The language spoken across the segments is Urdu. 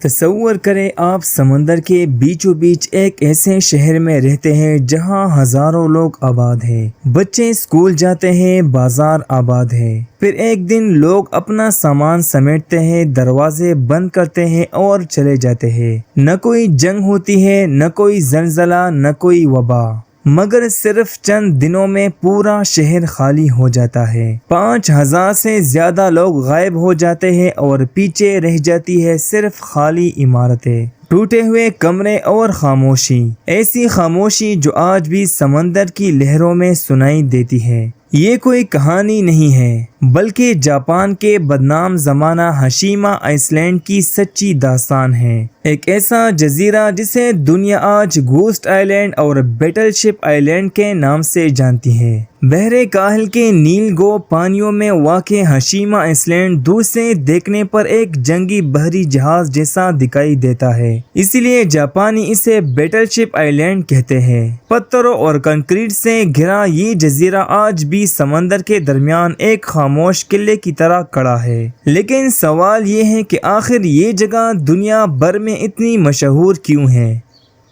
تصور کریں آپ سمندر کے بیچوں بیچ ایک ایسے شہر میں رہتے ہیں جہاں ہزاروں لوگ آباد ہیں، بچے اسکول جاتے ہیں، بازار آباد ہے۔ پھر ایک دن لوگ اپنا سامان سمیٹتے ہیں، دروازے بند کرتے ہیں اور چلے جاتے ہیں۔ نہ کوئی جنگ ہوتی ہے، نہ کوئی زلزلہ، نہ کوئی وبا، مگر صرف چند دنوں میں پورا شہر خالی ہو جاتا ہے۔ 5000 سے زیادہ لوگ غائب ہو جاتے ہیں اور پیچھے رہ جاتی ہے صرف خالی عمارتیں، ٹوٹے ہوئے کمرے اور خاموشی، ایسی خاموشی جو آج بھی سمندر کی لہروں میں سنائی دیتی ہے۔ یہ کوئی کہانی نہیں ہے، بلکہ جاپان کے بدنام زمانہ ہاشیما آئس لینڈ کی سچی داستان ہے۔ ایک ایسا جزیرہ جسے دنیا آج گھوسٹ آئی لینڈ اور بیٹل شپ آئی لینڈ کے نام سے جانتی ہے۔ بحر کاہل کے نیل گو پانیوں میں واقع ہاشیما آئس لینڈ دور سے دیکھنے پر ایک جنگی بحری جہاز جیسا دکھائی دیتا ہے، اسی لیے جاپانی اسے بیٹل شپ آئی لینڈ کہتے ہیں۔ پتھروں اور کنکریٹ سے گھرا یہ جزیرہ آج بھی سمندر کے درمیان ایک خاموش قلعے کی طرح کھڑا ہے۔ لیکن سوال یہ ہے کہ آخر یہ جگہ دنیا بھر میں اتنی مشہور کیوں ہے؟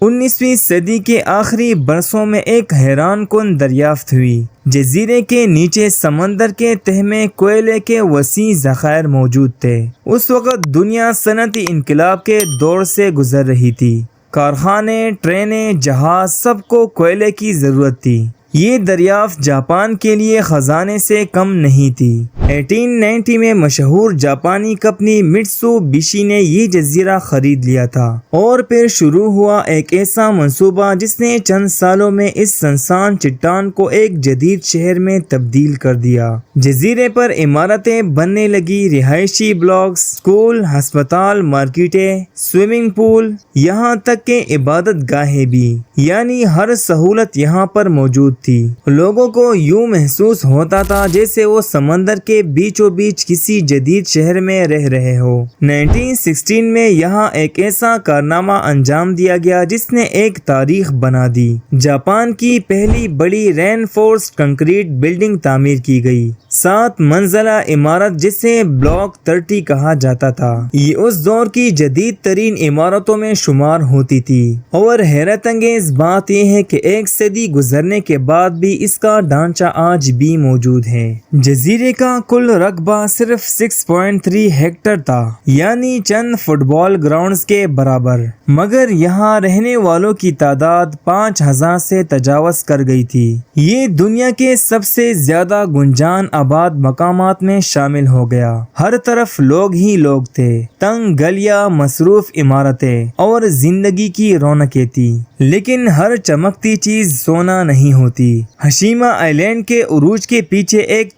19ویں صدی کے آخری برسوں میں ایک حیران کن دریافت ہوئی۔ جزیرے کے نیچے سمندر کے تہہ میں کوئلے کے وسیع ذخائر موجود تھے۔ اس وقت دنیا صنعتی انقلاب کے دور سے گزر رہی تھی۔ کارخانے، ٹرینیں، جہاز، سب کو کوئلے کی ضرورت تھی۔ یہ دریافت جاپان کے لیے خزانے سے کم نہیں تھی۔ 1890 میں مشہور جاپانی کمپنی میٹسو بشی نے یہ جزیرہ خرید لیا تھا، اور پھر شروع ہوا ایک ایسا منصوبہ جس نے چند سالوں میں اس سنسان چٹان کو ایک جدید شہر میں تبدیل کر دیا۔ جزیرے پر عمارتیں بننے لگی، رہائشی بلاکس، اسکول، ہسپتال، مارکیٹیں، سوئمنگ پول، یہاں تک کہ عبادت گاہیں بھی، یعنی ہر سہولت یہاں پر موجود تھی۔ لوگوں کو یوں محسوس ہوتا تھا جیسے وہ سمندر کے بیچوں بیچ کسی جدید شہر میں رہ رہے ہو۔ 1916 میں یہاں ایک ایسا کارنامہ انجام دیا گیا جس نے ایک تاریخ بنا دی۔ جاپان کی پہلی بڑی رین فورسڈ کنکریٹ بلڈنگ تعمیر کی گئی، 7 منزلہ عمارت جسے بلاک 30 کہا جاتا تھا۔ یہ اس دور کی جدید ترین عمارتوں میں شمار ہوتی تھی، اور حیرت انگیز بات یہ ہے کہ ایک صدی گزرنے کے بعد بھی اس کا ڈھانچہ آج بھی موجود ہے۔ جزیرے کا کل رقبہ صرف 6.3 ہیکٹر تھا، یعنی چند فٹ بال گراؤنڈز کے برابر، مگر یہاں رہنے والوں کی تعداد 5000 سے تجاوز کر گئی تھی۔ یہ دنیا کے سب سے زیادہ گنجان آباد مقامات میں شامل ہو گیا۔ ہر طرف لوگ ہی لوگ تھے، تنگ گلیاں، مصروف عمارتیں اور زندگی کی رونقیں تھی۔ لیکن ہر چمکتی چیز سونا نہیں ہوتی۔ ہاشیما آئی لینڈ کے عروج کے پیچھے ایک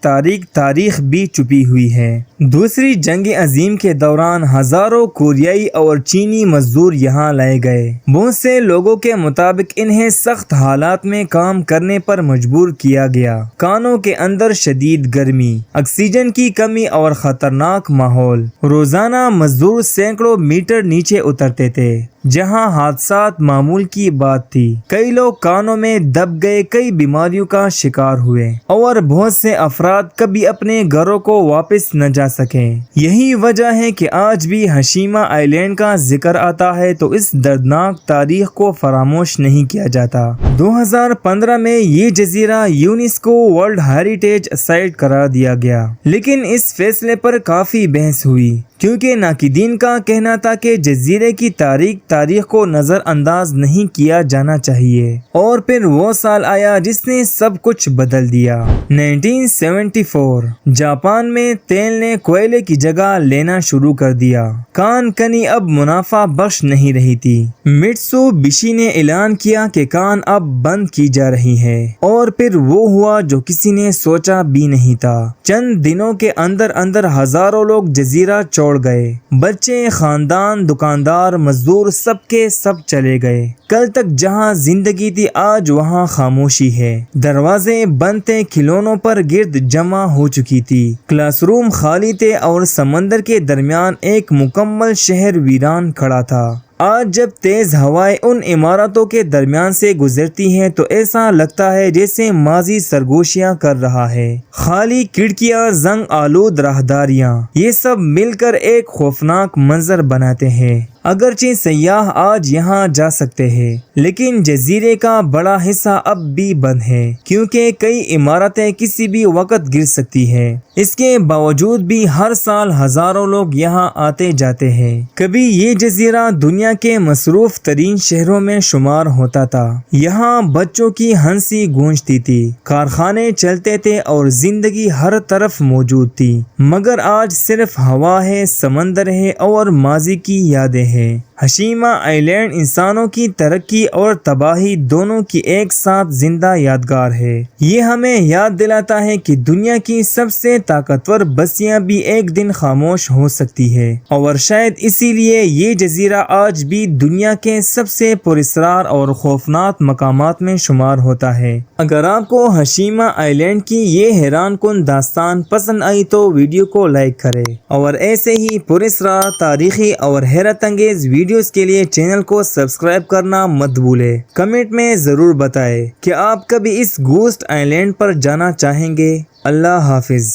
تاریخ بھی چھپی ہوئی ہے۔ دوسری جنگ عظیم کے دوران ہزاروں کوریائی اور چینی مزدور یہاں لائے گئے۔ بہت سے لوگوں کے مطابق انہیں سخت حالات میں کام کرنے پر مجبور کیا گیا۔ کانوں کے اندر شدید گرمی، آکسیجن کی کمی اور خطرناک ماحول۔ روزانہ مزدور سینکڑوں میٹر نیچے اترتے تھے، جہاں حادثات معمول کی بات تھی۔ کئی لوگ کانوں میں دب گئے، کئی بیماریوں کا شکار ہوئے، اور بہت سے افراد کبھی اپنے گھروں کو واپس نہ جا سکیں۔ یہی وجہ ہے کہ آج بھی ہاشیما آئی لینڈ کا ذکر آتا ہے تو اس دردناک تاریخ کو فراموش نہیں کیا جاتا۔ 2015 میں یہ جزیرہ یونیسکو ورلڈ ہیریٹیج سائٹ قرار دیا گیا، لیکن اس فیصلے پر کافی بحث ہوئی، کیونکہ ناقدین کا کہنا تھا کہ جزیرے کی تاریخ کو نظر انداز نہیں کیا جانا چاہیے۔ اور پھر وہ سال آیا جس نے سب کچھ بدل دیا۔ 1974 جاپان میں تیل نے کوئلے کی جگہ لینا شروع کر دیا۔ کان کنی اب منافع بخش نہیں رہی تھی۔ میٹسو بشی نے اعلان کیا کہ کان اب بند کی جا رہی ہے، اور پھر وہ ہوا جو کسی نے سوچا بھی نہیں تھا۔ چند دنوں کے اندر ہزاروں لوگ جزیرہ چھوڑ گئے۔ بچے، خاندان، دکاندار، مزدور، سب کے سب چلے گئے۔ کل تک جہاں زندگی تھی آج وہاں خاموشی ہے۔ دروازے بند تھے، کھلونوں پر گرد جمع ہو چکی تھی، کلاس روم خالی تھے، اور سمندر کے درمیان ایک مکمل شہر ویران کھڑا تھا۔ آج جب تیز ہوائیں ان عمارتوں کے درمیان سے گزرتی ہیں تو ایسا لگتا ہے جیسے ماضی سرگوشیاں کر رہا ہے۔ خالی کھڑکیاں، زنگ آلود راہداریاں، یہ سب مل کر ایک خوفناک منظر بناتے ہیں۔ اگرچہ سیاح آج یہاں جا سکتے ہیں لیکن جزیرے کا بڑا حصہ اب بھی بند ہے کیونکہ کئی عمارتیں کسی بھی وقت گر سکتی ہیں۔ اس کے باوجود بھی ہر سال ہزاروں لوگ یہاں آتے جاتے ہیں۔ کبھی یہ جزیرہ دنیا کے مصروف ترین شہروں میں شمار ہوتا تھا۔ یہاں بچوں کی ہنسی گونجتی تھی، کارخانے چلتے تھے اور زندگی ہر طرف موجود تھی، مگر آج صرف ہوا ہے، سمندر ہے اور ماضی کی یادیں ہیں۔ ہشیما آئی لینڈ انسانوں کی ترقی اور تباہی دونوں کی ایک ساتھ زندہ یادگار ہے۔ یہ ہمیں یاد دلاتا ہے کہ دنیا کی سب سے طاقتور بستیاں بھی ایک دن خاموش ہو سکتی ہے، اور شاید اسی لیے یہ جزیرہ آج بھی دنیا کے سب سے پراسرار اور خوفناک مقامات میں شمار ہوتا ہے۔ اگر آپ کو ہشیما آئی لینڈ کی یہ حیران کن داستان پسند آئی تو ویڈیو کو لائک کریں، اور ایسے ہی پراسرار، تاریخی اور حیرت انگیز ویڈیوز کے لیے چینل کو سبسکرائب کرنا مت بھولیں۔ کمنٹ میں ضرور بتائیں کہ آپ کبھی اس گھوسٹ آئی لینڈ پر جانا چاہیں گے۔ اللہ حافظ۔